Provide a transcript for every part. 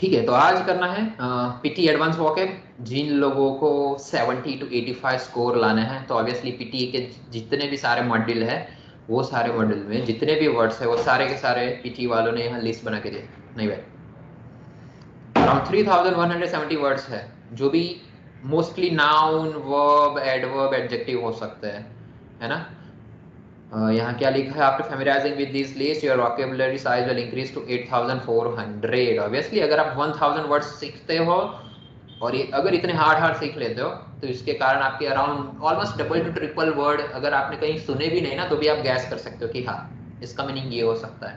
ठीक है, तो आज करना है पीटी एडवांस वोकैब। जिन लोगों को 70 to 85 स्कोर लाना है, तो ऑब्वियसली पीटी के जितने भी सारे मॉड्यूल है, वो सारे मॉड्यूल में जितने भी वर्ड्स है वो सारे के सारे पीटी वालों ने यहाँ लिस्ट बना के दिए। नहीं भाई, अराउंड 3170 वर्ड्स है, जो भी mostly noun, verb, adverb, adjective हो सकते हैं, है ना। यहाँ क्या लिखा है, after familiarising with this list your vocabulary size will increase to 8400। Obviously अगर आप 1000 वर्ड्स सीखते हो और ये अगर इतने हार्ड सीख लेते हो, तो इसके कारण आपके around almost double two triple word अगर आपने कहीं सुने भी नहीं ना, तो भी आप गैस कर सकते हो कि हाँ, इसका मीनिंग ये हो सकता है।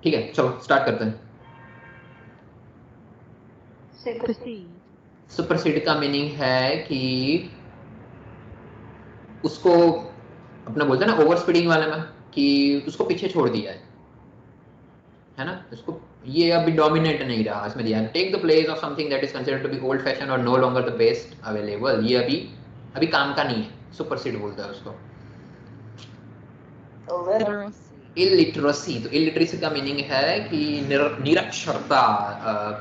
ठीक है, चलो स्टार्ट करते हैं। सुपरसीड का मीनिंग है कि उसको अपना बोलते हैं ना ओवर स्पीडिंग वाले में, कि उसको पीछे छोड़ दिया है ना। उसको ये अभी डोमिनेट नहीं रहा, इसमें दिया take the place of something that is considered to be old fashion और no longer the best available. ये अभी काम का नहीं है, सुपरसीड बोलता है उसको। इलिटरेसी, तो इलिटरेसी का मीनिंग है कि निरक्षरता।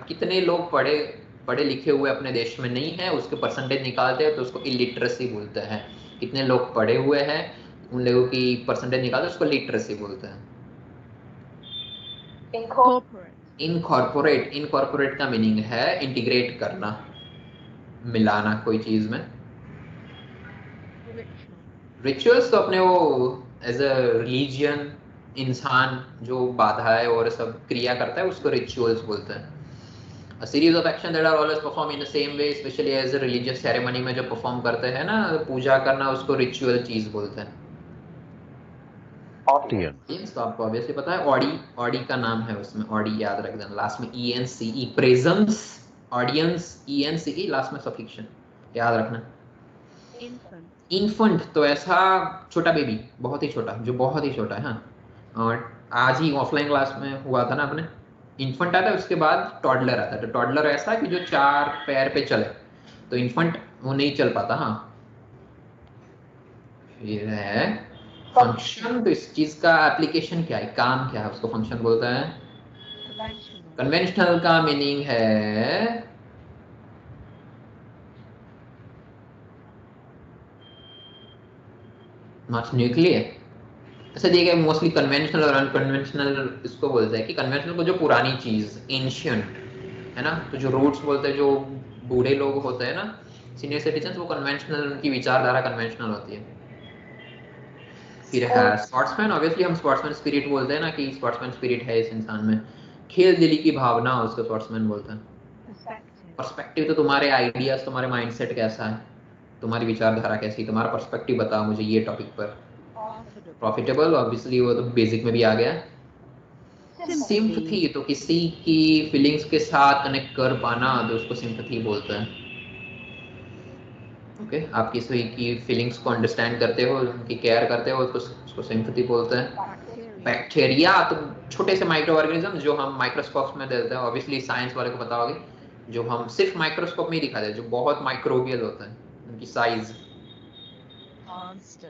कितने लोग पढ़े लिखे हुए अपने देश में नहीं है, उसके परसेंटेज निकालते हैं तो उसको इलिटरेसी बोलते हैं। कितने लोग पढ़े हुए हैं, उन लोगों की परसेंटेज निकालते हैं, उसको लिटरेसी बोलते हैं। इनकॉर्पोरेट का मीनिंग है इंटीग्रेट करना, मिलाना कोई चीज में। रिचुअल्स तो अपने वो एज अ रिलीजियन इंसान जो बाधाएं और सब क्रिया करता है उसको रिचुअल्स बोलते हैं। A series of action that are always performed in the same way, especially as a religious ceremony में जो परफॉर्म करते हैं ना, पूजा करना, उसको रिचुअल चीज बोलते हैं। ऑडियंस तो आपको ऑब्वियसली पता है, ऑडी का नाम है उसमें, ऑडी याद रख देना, लास्ट में ENCE, presence, audience, ENCE, last में सफिक्शन याद रखना। इन्फेंट तो ऐसा छोटा बेबी, बहुत ही छोटा, जो बहुत ही छोटा है। हाँ, और आज ही ऑफलाइन क्लास में हुआ था ना अपने, इन्फेंट आता है, उसके बाद टॉडलर आता है। तो टॉडलर ऐसा कि जो 4 पैर पे चले, तो इन्फेंट वो नहीं चल पाता। हाँ, फिर है फंक्शन। तो इस चीज का एप्लीकेशन क्या है, काम क्या है, उसको फंक्शन बोलता है। कन्वेंशनल का मीनिंग है नॉट न्यूक्लियर। ऐसे देखिए, मोस्टली कन्वेंशनल और अनकन्वेंशनल इसको बोलते हैं कि कन्वेंशनल को जो पुरानी चीज, एंशियंट, है ना, तो जो रूट्स बोलते हैं, जो बूढ़े लोग होते हैं ना, सीनियर सिटीजन, वो कन्वेंशनल, उनकी विचारधारा कन्वेंशनल होती है। फिर है स्पोर्ट्समैन। ऑब्वियसली हम स्पोर्ट्समैन स्पिरिट बोलते हैं ना, कि स्पोर्ट्समैन स्पिरिट है इस इंसान में, खेल दिली की भावना, उसको स्पोर्ट्समैन बोलते हैं। पर्सपेक्टिव तो तुम्हारे आइडियाज, तुम्हारे माइंडसेट कैसा है, तुम्हारी विचारधारा कैसी, तुम्हारा पर्सपेक्टिव बताओ मुझे ये टॉपिक पर। प्रॉफिटेबल, ऑब्वियसली वो तो बेसिक में भी आ गया। सिंपथी, तो किसी की फीलिंग्स के साथ कनेक्ट कर पाना, तो उसको सिंपथी बोलते हैं। ओके, आप किसी की फीलिंग्स को अंडरस्टैंड करते हो, उनकी केयर करते हो, तो उसको सिंपथी बोलते हैं। बैक्टीरिया तो छोटे से माइक्रो ऑर्गेनिज्म जो हम माइक्रोस्कोप में देखते हैं, ऑब्वियसली साइंस वाले को पता होगी, जो हम सिर्फ माइक्रोस्कोप में ही दिखाते हैं, जो बहुत माइक्रोबियल होता है, उनकी साइज।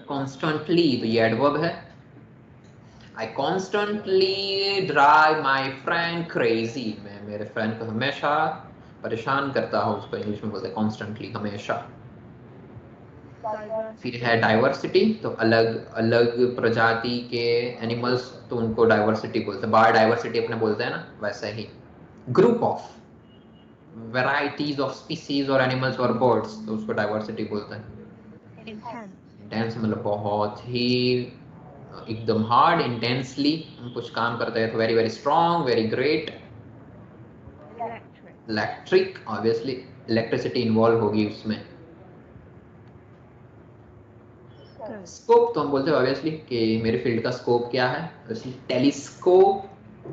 कॉन्स्टेंटली, तो ये एडवर्ब है। I constantly drive my friend crazy, मैं मेरे फ्रेंड को हमेशा परेशान करता हूँ, उसको इंग्लिश में बोलते हैं कॉन्स्टेंटली, हमेशा। फिर है डाइवर्सिटी, तो अलग अलग प्रजाति के एनिमल्स, तो उनको डाइवर्सिटी बोलते हैं। बायोडाइवर्सिटी अपने बोलते हैं ना, वैसे ही। Group of varieties of species और एनिमल्स और बर्ड्स, तो उसको डाइवर्सिटी बोलते हैं। इंटेंस मतलब बहुत ही एकदम हार्ड, इंटेंसली हम कुछ काम करते हैं तो very very strong, very great. Electric, obviously electricity involve होगी उसमें। स्कोप तो हम बोलते हैं ऑब्वियसली कि मेरे फील्ड का स्कोप क्या है, टेलीस्कोप,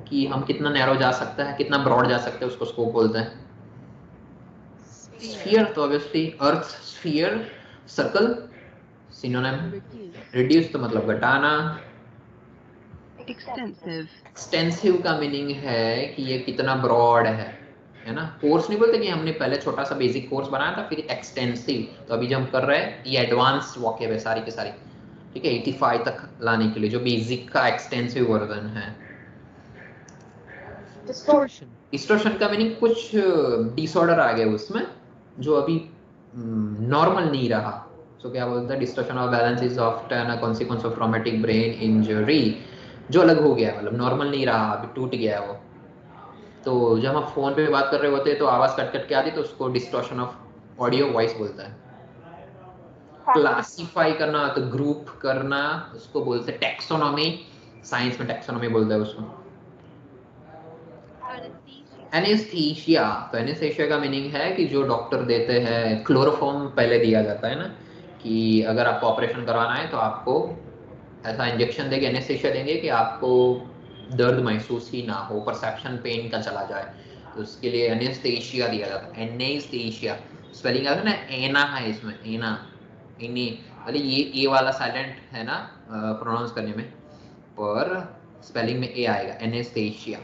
कि हम कितना नैरो जा सकता है, कितना ब्रॉड जा सकते हैं, उसको स्कोप बोलते हैं। स्फीयर तो ऑब्वियसली अर्थ स्फीयर, सर्कल सिनोनिम। रिड्यूस तो मतलब घटाना। एक्सटेंसिव का मीनिंग है कि ये कितना ब्रॉड है ना। कोर्स नहीं बोलते कि हमने पहले छोटा सा बेसिक कोर्स बनाया था, फिर एक्सटेंसिव, तो अभी जो हम कर रहे हैं ये एडवांस वॉकेब है सारी की सारी, ठीक है, 85 तक लाने के लिए, जो बेसिक का एक्सटेंसिव वर्जन है। डिस्टॉर्शन। डिस्टॉर्शन का मीनिंग कुछ डिसऑर्डर आ गया उसमें जो अभी नॉर्मल नहीं रहा। सो क्या बोलते हैं, distortion of balance is often a consequence of traumatic brain injury, जो अलग हो गया, मतलब नॉर्मल नहीं रहा, अभी टूट गया है वो। तो जब हम फोन पे बात कर रहे होते हैं तो आवाज कट कट के आती, तो उसको डिस्टॉर्शन ऑफ ऑडियो वॉइस बोलता है। क्लासिफाई करना तो ग्रुप करना, उसको बोलते हैं टैक्सोनॉमी, साइंस में टैक्सोनॉमी बोलते हैं उसको। एनेस्थीसिया, तो एनेस्थीसिया का मीनिंग है कि जो डॉक्टर देते हैं, क्लोरोफॉर्म पहले दिया जाता है ना, कि अगर आपको ऑपरेशन करवाना है तो आपको ऐसा इंजेक्शन देंगे, एनेस्थीसिया देंगे कि आपको दर्द महसूस ही ना हो, परसेप्शन पेन का चला जाए, तो उसके लिए एनेस्थीसिया दिया जाता है। एनेस्थीसिया स्पेलिंग आता है ना, एना है इसमें, एना, इनी, भले ये वाला साइलेंट है ना प्रोनाउंस करने में, पर स्पेलिंग में ए आएगा, एनेस्थीसिया।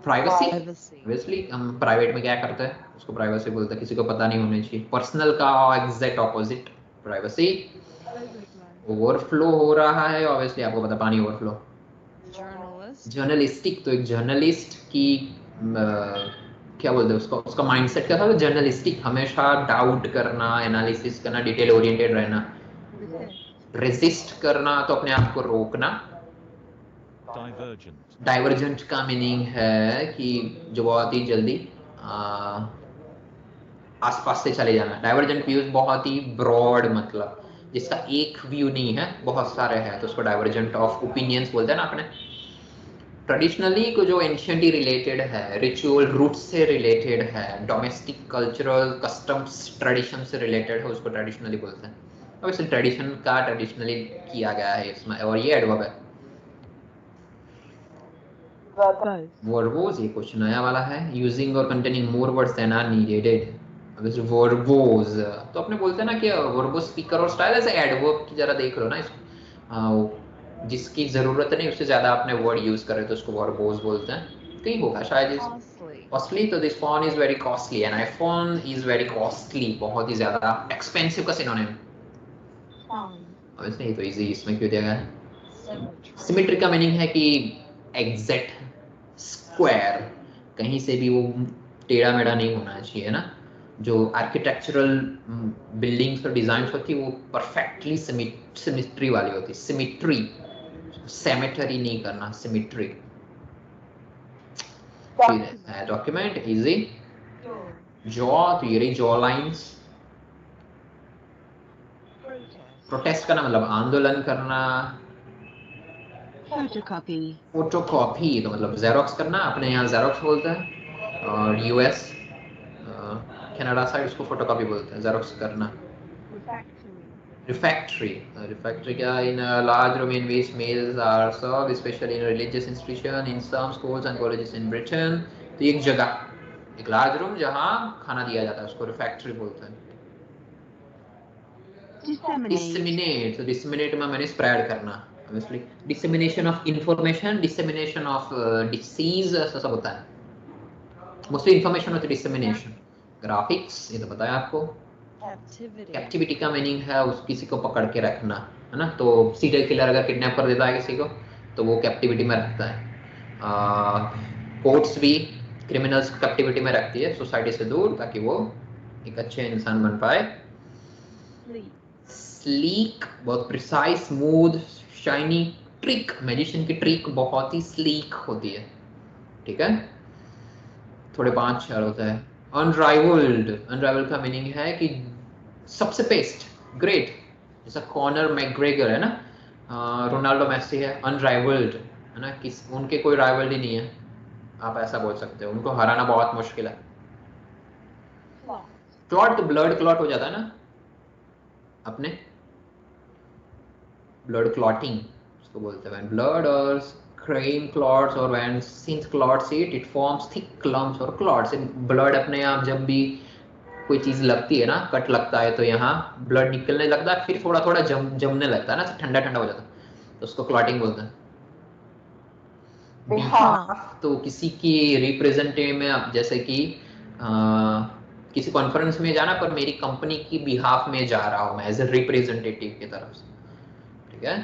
प्राइवेसी, ऑब्वियसली हम प्राइवेट में क्या करते हैं उसको प्राइवेसी बोलते हैं, किसी को पता नहीं होना चाहिए। पर्सनल का एग्जैक्ट ऑपोजिट प्राइवेसी। ओवरफ्लो हो रहा है, ऑब्वियसली आपको पता, पानी ओवरफ्लो। जर्नलिस्टिक, तो एक जर्नलिस्ट की क्या बोलते हैं उसको, उसका माइंडसेट क्या था, जर्नलिस्टिक, हमेशा डाउट करना, एनालिसिस करना, डिटेल ओरिएंटेड रहना। रेजिस्ट करना तो अपने आप को रोकना। डाइवर्जेंट का मीनिंग है कि जो बहुत ही जल्दी आसपास से चले जाना। डाइवर्जेंट व्यूज बहुत ही ब्रॉड, मतलब जिसका एक व्यू नहीं है, बहुत सारे हैं, तो उसको डाइवर्जेंट ऑफ ओपिनियंस बोलते हैं ना अपने। ट्रेडिशनली को जो एंशियंटली रिलेटेड है, रिचुअल रूट से रिलेटेड है, डोमेस्टिक कल्चरल कस्टम्स ट्रेडिशन से रिलेटेड है, उसको ट्रेडिशनली बोलते हैं। अब इसे ट्रेडिशन का ट्रेडिशनली किया गया है इसमें, और ये एडवर्ब है। वर्बोज, ये कुछ नया वाला है, यूजिंग और containing more words than are needed. Verbose तो अपने बोलते हैं ना कि वर्बोज स्पीकर और स्टाइल, ऐसे एडवर्ब की जरा देख लो ना इसको, जिसकी जरूरत नहीं उससे ज्यादा आपने वर्ड यूज करे तो उसको वर्बोज बोलते हैं। कहीं होगा शायद कॉस्टली, तो this phone is very costly, and iPhone is very costly, बहुत ही ज्यादा एक्सपेंसिव का सिनोनिम। वैसे ही तो इजी इसमें क्यों दिया गया है। सिमेट्री का मीनिंग है कि एग्जैक्ट स्क्वायर, कहीं से भी वो टेढ़ा मेढ़ा नहीं होना चाहिए ना। जो आर्किटेक्चरल बिल्डिंग्स और डिजाइन्स होती है वो परफेक्टली सिमेट्री वाली होती, सिमेट्री, सेमेटरी नहीं करना, सिमेट्री। डॉक्यूमेंट इजी, जॉ, तो ये रही जॉ लाइंस। प्रोटेस्ट करना मतलब आंदोलन करना। फोटोकॉपी, फोटोकॉपी तो मतलब जेरोक्स करना, अपने यहाँ जेरोक्स बोलते हैं, और यूएस कनाडा साइड उसको फोटोकॉपी बोलते हैं, जेरोक्स करना। रिफैक्ट्री, रिफैक्ट्री क्या, in large room in which meals are served, especially in religious institution, in some schools and colleges in Britain। तो एक जगह, एक लार्ज रूम जहाँ खाना दिया जाता है, उसको रिफैक्ट्री बोलते हैं। डिसेमिनेट, तो डिसेमिनेट में मैंने स्प्रेड करना, obviously dissemination of information, dissemination of disease, ऐसा सब होता है। मोस्टली इंफॉर्मेशन होती है डिसेमिनेशन। ग्राफिक्स, ये तो बताया आपको। कैप्टिविटी का मीनिंग है उस किसी को पकड़ के रखना, है ना। तो सीरियल किलर अगर किडनैप कर देता है किसी को तो वो कैप्टिविटी में रखता है। कोर्ट्स भी क्रिमिनल्स को कैप्टिविटी में रखती है, सोसाइटी से दूर, ताकि वो एक अच्छे इंसान बन पाए। स्लीक, बहुत precise, smooth, shiny. Trick, magician की ट्रिक बहुत ही स्लीक होती है, ठीक है। थोड़े 5-6 होता है। अनराइवल्ड, अनराइवल्ड का मीनिंग है कि सबसे बेस्ट, ग्रेट, जैसा कॉनर मैकग्रेगर है ना, रोनाल्डो मेसी है, अनराइवल्ड है ना, किस उनके कोई राइवल ही नहीं है, आप ऐसा बोल सकते हो, उनको हराना बहुत मुश्किल है। क्लॉट, तो ब्लड क्लॉट हो जाता है ना अपने, ब्लड क्लॉटिंग उसको बोलते हैं, ब्लड और cream clots, or when since clots it forms thick clumps or clots। Blood अपने आप जब भी कोई चीज लगती है ना, कट लगता है तो यहाँ ब्लड निकलने लगता है, फिर थोड़ा थोड़ा जमने लगता है ना, ठंडा ठंडा हो जाता है, तो उसको क्लॉटिंग बोलते हैं। बिहाफ, तो किसी की रिप्रेजेंटेटिव में, अब जैसे कि किसी कॉन्फ्रेंस में जाना, पर मेरी कंपनी की बिहाफ में जा रहा हूँ मैं, एज ए रिप्रेजेंटेटिव की तरफ से, ठीक है।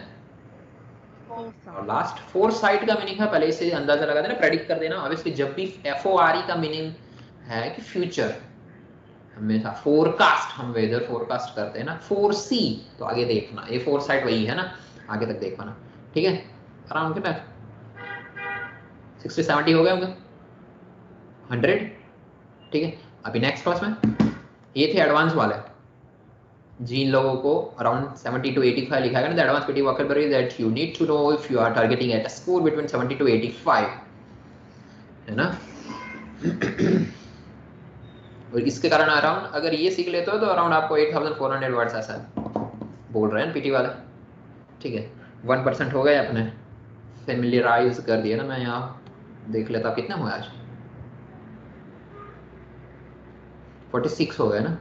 और लास्ट फोर साइट का मीनिंग है, पहले इसे अंदाजा लगा देना, प्रेडिक्ट कर देना। ऑब्वियसली जब भी FORE का मीनिंग है कि फ्यूचर, हमेशा फोरकास्ट, हम वेदर फोरकास्ट करते हैं ना, 4C तो आगे देखना, ये फोर साइट वही है ना, आगे तक देख पाना। ठीक है, अराउंड कितना 60-70 हो गए होंगे, 100। ठीक है, अभी नेक्स्ट क्लास में ये थे एडवांस वाले, जिन लोगों को अराउंड 70 to 85 लिखा है ना, advance PT vocabulary that you need to know if you are targeting at a score between 70 to 85, है ना। और इसके कारण अराउंड अगर ये सीख लेते हो तो अराउंड आपको 8400 वर्ड्स ऐसा बोल रहे हैं पीटी वाले। ठीक है, 1% हो गए अपने, फेमिलियराइज कर दिया ना। मैं यहाँ देख लेता कितने हुए आज, 46 हो गए ना।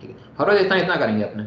ठीक है, हर रोज इतना इतना करेंगे अपने।